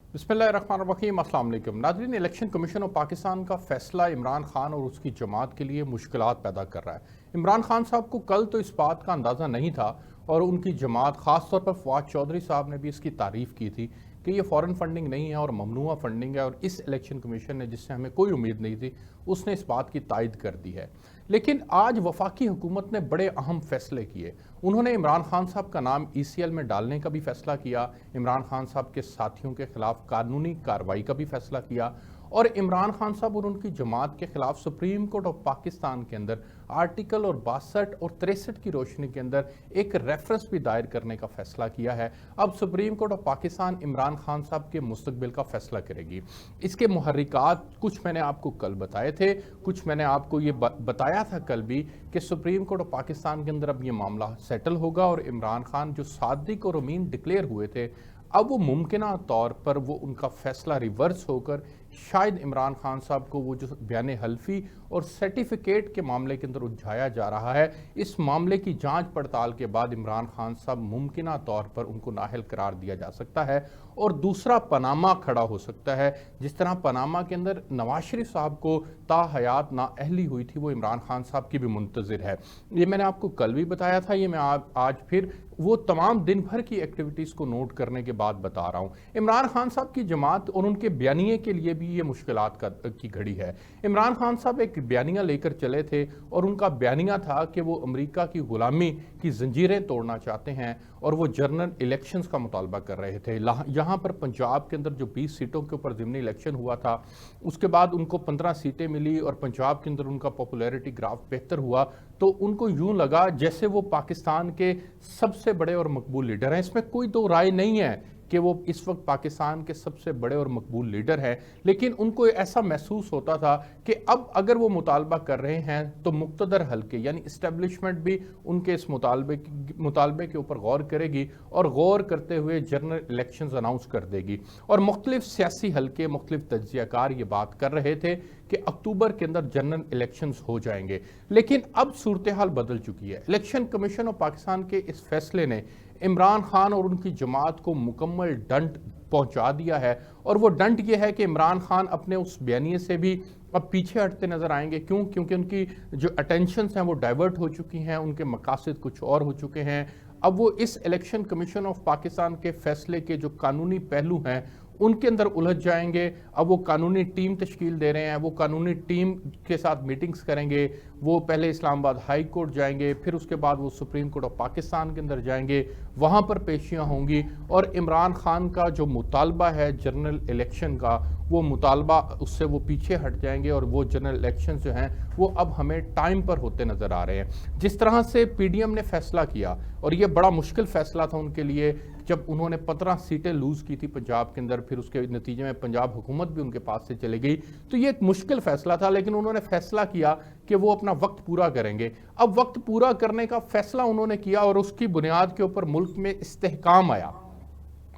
बिस्मिल्लाहिर्रहमानिर्रहीम। अस्सलाम वालेकुम नाज़रीन। इलेक्शन कमीशन ऑफ पाकिस्तान का फैसला इमरान खान और उसकी जमात के लिए मुश्किलात पैदा कर रहा है। इमरान खान साहब को कल तो इस बात का अंदाज़ा नहीं था और उनकी जमात ख़ास तौर पर फवाद चौधरी साहब ने भी इसकी तारीफ़ की थी कि ये फ़ॉरेन फंडिंग नहीं है और ममनुआ फंडिंग है, और इस इलेक्शन कमीशन ने, जिससे हमें कोई उम्मीद नहीं थी, उसने इस बात की तायद कर दी है। लेकिन आज वफाकी हुकूमत ने बड़े अहम फैसले किए। उन्होंने इमरान खान साहब का नाम ECL में डालने का भी फैसला किया, इमरान खान साहब के साथियों के खिलाफ कानूनी कार्रवाई का भी फैसला किया, और इमरान खान साहब और उनकी जमात के खिलाफ सुप्रीम कोर्ट ऑफ पाकिस्तान के अंदर आर्टिकल और 62 और 63 की रोशनी के अंदर एक रेफरेंस भी दायर करने का फैसला किया है। अब supreme court of Pakistan Imran Khan साहब के मुस्तकबिल का फैसला करेगी। इसके मुहर्रिकात कुछ मैंने आपको कल बताए थे, कुछ मैंने आपको ये बताया था कल भी कि सुप्रीम कोर्ट ऑफ पाकिस्तान के अंदर अब ये मामला सेटल होगा और इमरान खान जो सादिक और अमीन डिक्लेयर हुए थे, अब वो मुमकिना तौर पर वो उनका फैसला रिवर्स होकर शायद इमरान खान साहब को वो जो बयान हल्फी और सर्टिफिकेट के मामले के अंदर उलझाया जा रहा है, इस मामले की जांच पड़ताल के बाद इमरान खान साहब मुमकिना तौर पर उनको नाअहल करार दिया जा सकता है और दूसरा पनामा खड़ा हो सकता है। जिस तरह पनामा के अंदर नवाज शरीफ साहब को ताहयात नाअहली हुई थी, वो इमरान खान साहब की भी मुंतज़िर है। ये मैंने आपको कल भी बताया था, ये मैं आज फिर वो तमाम दिन भर की एक्टिविटीज़ को नोट करने के बाद बता रहा हूँ। इमरान खान साहब की जमात और उनके बयानिए के लिए भी ये मुश्किलात की घड़ी है। इमरान खान साहब एक बयानिया लेकर चले थे और उनका बयानिया था कि वो अमेरिका की गुलामी की जंजीरें तोड़ना चाहते हैं और वो जनरल इलेक्शंस का मुतालबा कर रहे थे। यहाँ पर पंजाब के अंदर जो 20 सीटों के ऊपर ज़िमनी इलेक्शन हुआ था, उसके बाद उनको 15 सीटें मिली और पंजाब के अंदर उनका पॉपुलैरिटी ग्राफ बेहतर हुआ, तो उनको यूं लगा जैसे वो पाकिस्तान के सबसे बड़े और मकबूल लीडर हैं। इसमें कोई दो राय नहीं है कि वो इस वक्त पाकिस्तान के सबसे बड़े और मकबूल लीडर हैं, लेकिन उनको ऐसा महसूस होता था कि अब अगर वो मुतालबा कर रहे हैं तो मुक्तदर हल्के यानी इस्टेब्लिशमेंट भी उनके इस मुतालबे के ऊपर गौर करेगी और गौर करते हुए जनरल इलेक्शंस अनाउंस कर देगी। और मुख्तलिफ सियासी हल्के, मुख्तलिफ तज्जियाकार ये बात कर रहे थे कि अक्टूबर के अंदर जनरल इलेक्शंस हो जाएंगे। लेकिन अब सूरत हाल बदल चुकी है। इलेक्शन कमीशन ऑफ पाकिस्तान के इस फैसले ने इमरान खान और उनकी जमात को मुकम्मल डंट पहुंचा दिया है, और वो डंट ये है कि इमरान खान अपने उस बयानिए से भी अब पीछे हटते नजर आएंगे। क्योंकि उनकी जो अटेंशंस हैं वो डाइवर्ट हो चुकी हैं, उनके मकासद कुछ और हो चुके हैं। अब वो इस इलेक्शन कमीशन ऑफ पाकिस्तान के फैसले के जो कानूनी पहलू हैं उनके अंदर उलझ जाएंगे। अब वो कानूनी टीम तश्कील दे रहे हैं, वो कानूनी टीम के साथ मीटिंग्स करेंगे। वो पहले इस्लामाबाद हाई कोर्ट जाएंगे, फिर उसके बाद वो सुप्रीम कोर्ट ऑफ पाकिस्तान के अंदर जाएंगे, वहाँ पर पेशियाँ होंगी और इमरान खान का जो मुतालबा है जनरल इलेक्शन का, वो मुतालबा उससे वो पीछे हट जाएंगे और वो जनरल इलेक्शन जो हैं वो अब हमें टाइम पर होते नज़र आ रहे हैं। जिस तरह से PDM ने फैसला किया, और ये बड़ा मुश्किल फैसला था उनके लिए, जब उन्होंने 15 सीटें लूज़ की थी पंजाब के अंदर, फिर उसके नतीजे में पंजाब हुकूमत भी उनके पास से चली गई, तो ये एक मुश्किल फैसला था। लेकिन उन्होंने फैसला किया कि वो अपना वक्त पूरा करेंगे। अब वक्त पूरा करने का फैसला उन्होंने किया और उसकी बुनियाद के ऊपर मुल्क में इस्तेहकाम आया।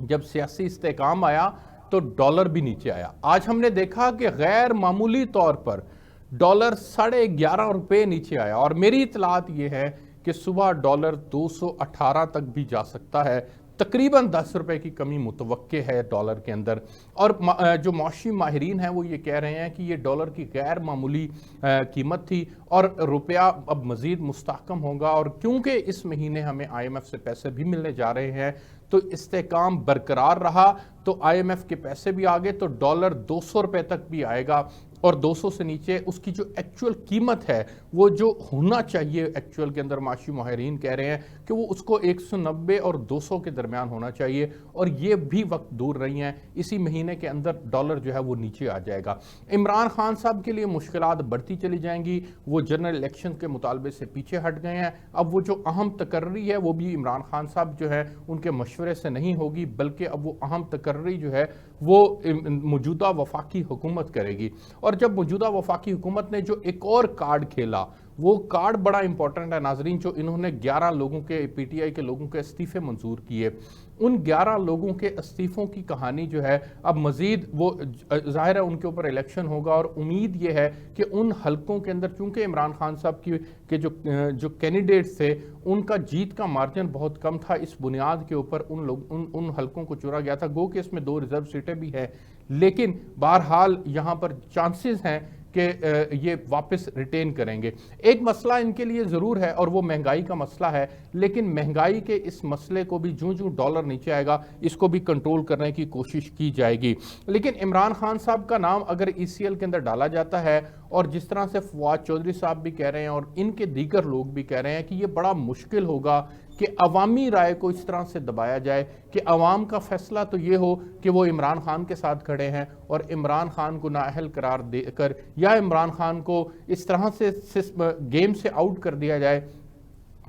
जब सियासी इस्तेहकाम आया तो डॉलर भी नीचे आया। आज हमने देखा कि गैर मामूली तौर पर डॉलर 11.5 रुपये नीचे आया, और मेरी इतलात ये है कि सुबह डॉलर 218 तक भी जा सकता है। तकरीबन 10 रुपए की कमी मुतवक्के है डॉलर के अंदर। और जो मौशी माहिरीन हैं वो ये कह रहे हैं कि ये डॉलर की गैर मामूली कीमत थी और रुपया अब मज़ीद मुस्तहकम होगा, और क्योंकि इस महीने हमें IMF से पैसे भी मिलने जा रहे हैं तो इस्तेहकाम बरकरार रहा, तो IMF के पैसे भी आ गए, तो डॉलर 200 रुपये तक भी आएगा। और 200 से नीचे उसकी जो एक्चुअल कीमत है, वो जो होना चाहिए एक्चुअल के अंदर, माशी माहिरीन कह रहे हैं कि वो उसको 190 और 200 के दरमियान होना चाहिए, और ये भी वक्त दूर नहीं है। इसी महीने के अंदर डॉलर जो है वो नीचे आ जाएगा। इमरान खान साहब के लिए मुश्किलात बढ़ती चली जाएंगी। वो जनरल इलेक्शन के मुतालबे से पीछे हट गए हैं। अब वो जो अहम तकर्री है वो भी इमरान खान साहब जो है उनके मशवरे से नहीं होगी, बल्कि अब वो अहम तकर्री जो है वो मौजूदा वफाकी हुकूमत करेगी। और जब मौजूदा वफाकी हुकूमत ने जो एक और कार्ड खेला, वो कार्ड बड़ा इंपॉर्टेंट है नाजरीन, जो इन्होंने 11 लोगों के PTI के लोगों के इस्तीफे मंजूर किए, उन 11 लोगों के इस्तीफों की कहानी जो है अब मजीद वो ज़ाहिर है उनके ऊपर इलेक्शन होगा, और उम्मीद ये है कि उन हलकों के अंदर चूंकि इमरान खान साहब के जो कैंडिडेट्स थे उनका जीत का मार्जिन बहुत कम था, इस बुनियाद के ऊपर उन हलकों को चुना गया था। गो कि इसमें 2 रिजर्व सीटें भी हैं, लेकिन बहरहाल यहाँ पर चांसेस हैं कि ये वापस रिटेन करेंगे। एक मसला इनके लिए ज़रूर है और वो महंगाई का मसला है, लेकिन महंगाई के इस मसले को भी जूं डॉलर नीचे आएगा इसको भी कंट्रोल करने की कोशिश की जाएगी। लेकिन इमरान खान साहब का नाम अगर ECL के अंदर डाला जाता है, और जिस तरह से फवाद चौधरी साहब भी कह रहे हैं और इनके दीगर लोग भी कह रहे हैं कि ये बड़ा मुश्किल होगा कि अवामी राय को इस तरह से दबाया जाए कि अवाम का फैसला तो ये हो कि वो इमरान खान के साथ खड़े हैं और इमरान खान को नाअहल करार देकर या इमरान खान को इस तरह से गेम से आउट कर दिया जाए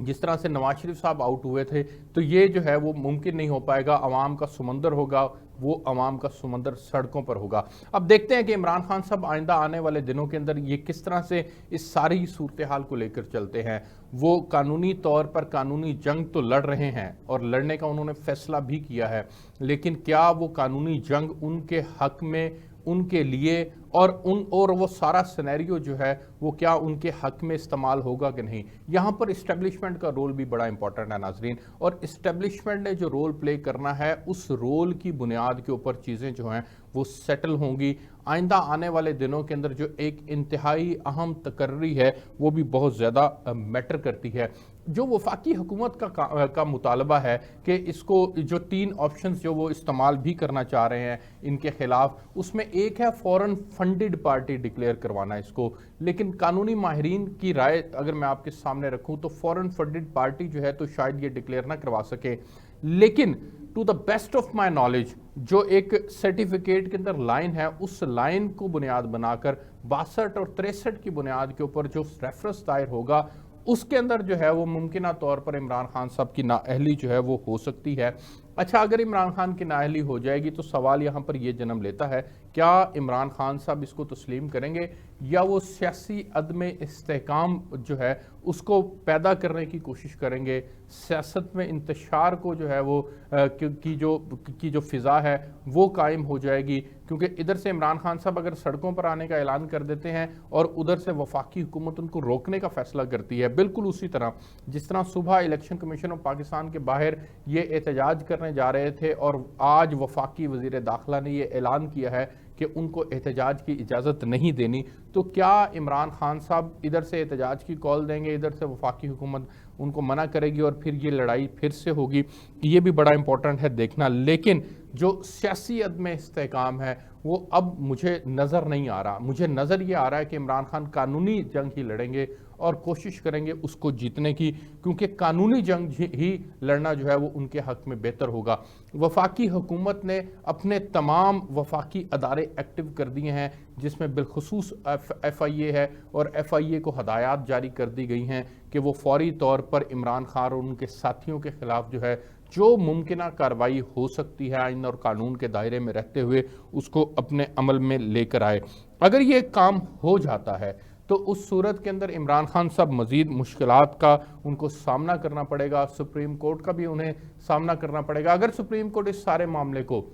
जिस तरह से नवाज शरीफ साहब आउट हुए थे। तो ये जो है वो मुमकिन नहीं हो पाएगा। अवाम का समंदर होगा, वो अवाम का समंदर सड़कों पर होगा। अब देखते हैं कि इमरान खान साहब आइंदा आने वाले दिनों के अंदर ये किस तरह से इस सारी सूरत हाल को लेकर चलते हैं। वो कानूनी तौर पर कानूनी जंग तो लड़ रहे हैं और लड़ने का उन्होंने फैसला भी किया है, लेकिन क्या वो कानूनी जंग उनके हक में, उनके लिए और वो सारा सिनेरियो जो है वो क्या उनके हक में इस्तेमाल होगा कि नहीं। यहाँ पर इस्टेब्लिशमेंट का रोल भी बड़ा इंपॉर्टेंट है नाजरीन, और इस्टेब्लिशमेंट ने जो रोल प्ले करना है उस रोल की बुनियाद के ऊपर चीज़ें जो हैं वो सेटल होंगी। आइंदा आने वाले दिनों के अंदर जो एक इंतहाई अहम तकर्री है वो भी बहुत ज़्यादा मैटर करती है। जो वफाकी हुकूमत का मुतालबा है कि इसको जो 3 ऑप्शंस जो वो इस्तेमाल भी करना चाह रहे हैं इनके खिलाफ, उसमें एक है फॉरेन फंडेड पार्टी डिक्लेयर करवाना इसको। लेकिन कानूनी माहिरीन की राय अगर मैं आपके सामने रखूं तो फॉरेन फंडेड पार्टी जो है तो शायद ये डिक्लेयर ना करवा सके। लेकिन to the best of my knowledge जो एक सर्टिफिकेट के अंदर लाइन है, उस लाइन को बुनियाद बनाकर 62 और 63 की बुनियाद के ऊपर जो रेफरेंस दायर होगा उसके अंदर जो है वो मुमकिना तौर पर इमरान खान साहब की नाअहली जो है वो हो सकती है। अच्छा, अगर इमरान खान की नाअहली हो जाएगी तो सवाल यहाँ पर ये जन्म लेता है, क्या इमरान खान साहब इसको तस्लीम करेंगे या वो सियासी अदम इस्तेहकाम जो है उसको पैदा करने की कोशिश करेंगे, सियासत में इंतशार को जो है वो की जो फ़िज़ा है वो कायम हो जाएगी। क्योंकि इधर से इमरान खान साहब अगर सड़कों पर आने का ऐलान कर देते हैं और उधर से वफाकी हुकूमत उनको रोकने का फैसला करती है, बिल्कुल उसी तरह जिस तरह सुबह इलेक्शन कमीशन ऑफ पाकिस्तान के बाहर ये एहतजाज करने जा रहे थे और आज वफाकी वज़ीर दाखिला ने ये ऐलान किया है कि उनको एहतजाज की इजाज़त नहीं देनी, तो क्या इमरान खान साहब इधर से एहतजाज की कॉल देंगे, इधर से वफाकी हुकूमत उनको मना करेगी और फिर ये लड़ाई फिर से होगी? ये भी बड़ा इंपॉर्टेंट है देखना। लेकिन जो सियासी अदम इस्तेहकाम है वो अब मुझे नज़र नहीं आ रहा। मुझे नज़र ये आ रहा है कि इमरान खान कानूनी जंग ही लड़ेंगे और कोशिश करेंगे उसको जीतने की, क्योंकि कानूनी जंग ही लड़ना जो है वो उनके हक में बेहतर होगा। वफाकी हुकूमत ने अपने तमाम वफाकी अदारे एक्टिव कर दिए हैं, जिसमें बिलखुसूस FIA है, और FIA को हदायत जारी कर दी गई हैं कि वो फौरी तौर पर इमरान खान और उनके साथियों के खिलाफ जो है जो मुमकिन कार्रवाई हो सकती है आइन और कानून के दायरे में रहते हुए उसको अपने अमल में लेकर आए। अगर ये काम हो जाता है तो उस सूरत के अंदर इमरान खान साहब मज़ीद मुश्किलात का उनको सामना करना पड़ेगा, सुप्रीम कोर्ट का भी उन्हें सामना करना पड़ेगा। अगर सुप्रीम कोर्ट इस सारे मामले को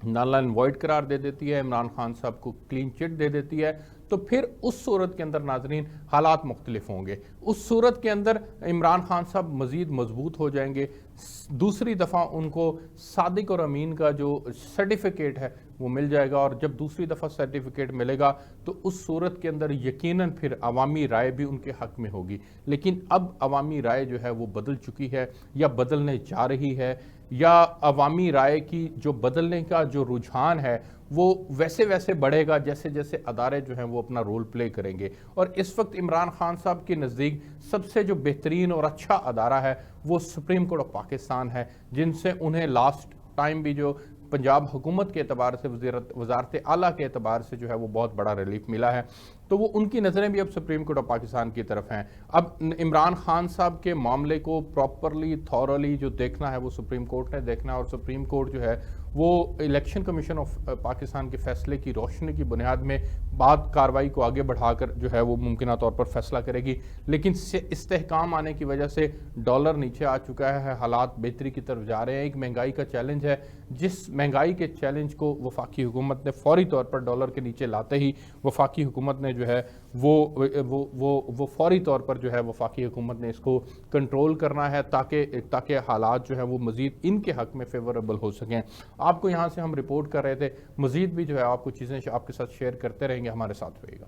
नल एंड वॉइड करार दे देती है, इमरान खान साहब को क्लीन चिट दे देती है, तो फिर उस सूरत के अंदर नाजरीन हालात मुख्तलिफ होंगे। उस सूरत के अंदर इमरान खान साहब मज़ीद मजबूत हो जाएंगे। दूसरी दफ़ा उनको सादिक और अमीन का जो सर्टिफिकेट है वो मिल जाएगा, और जब दूसरी दफ़ा सर्टिफिकेट मिलेगा तो उस सूरत के अंदर यकीनन फिर अवामी राय भी उनके हक़ में होगी। लेकिन अब अवामी राय जो है वो बदल चुकी है या बदलने जा रही है, या अवामी राय की जो बदलने का जो रुझान है वो वैसे वैसे बढ़ेगा जैसे जैसे अदारे जो हैं वो अपना रोल प्ले करेंगे। और इस वक्त इमरान खान साहब के नज़दीक सबसे जो बेहतरीन और अच्छा अदारा है वो सुप्रीम कोर्ट ऑफ पाकिस्तान है, जिनसे उन्हें लास्ट टाइम भी जो पंजाब हुकूमत के एतबार से वजारत आला के एतबार से जो है वो बहुत बड़ा रिलीफ मिला है। تو وہ ان کی نظریں بھی اب سپریم کورٹ آف پاکستان کی طرف ہیں. اب عمران خان صاحب کے معاملے کو پراپرلی تھورلی جو دیکھنا ہے وہ سپریم کورٹ نے دیکھنا ہے, اور سپریم کورٹ جو ہے وہ الیکشن کمیشن آف پاکستان کے فیصلے کی روشنی کی بنیاد میں بعد کاروائی کو آگے بڑھا کر جو ہے وہ ممکنہ طور پر فیصلہ کرے گی. لیکن استحکام آنے کی وجہ سے ڈالر نیچے آ چکا ہے, حالات بہتری کی طرف جا رہے ہیں. ایک مہنگائی کا چیلنج ہے, جس مہنگائی کے چیلنج کو وفاقی حکومت نے فوری طور پر ڈالر کے نیچے لاتے ہی وفاقی حکومت نے جو ہے وہ فوری طور پر جو ہے وفاقی حکومت نے اس کو کنٹرول کرنا ہے تاکہ حالات جو ہے وہ مزید ان کے حق میں فیوریبل ہو سکیں. آپ کو یہاں سے ہم رپورٹ کر رہے تھے, مزید بھی جو ہے آپ کو چیزیں آپ کے ساتھ شیئر کرتے رہیں گے, ہمارے ساتھ رہیے گا.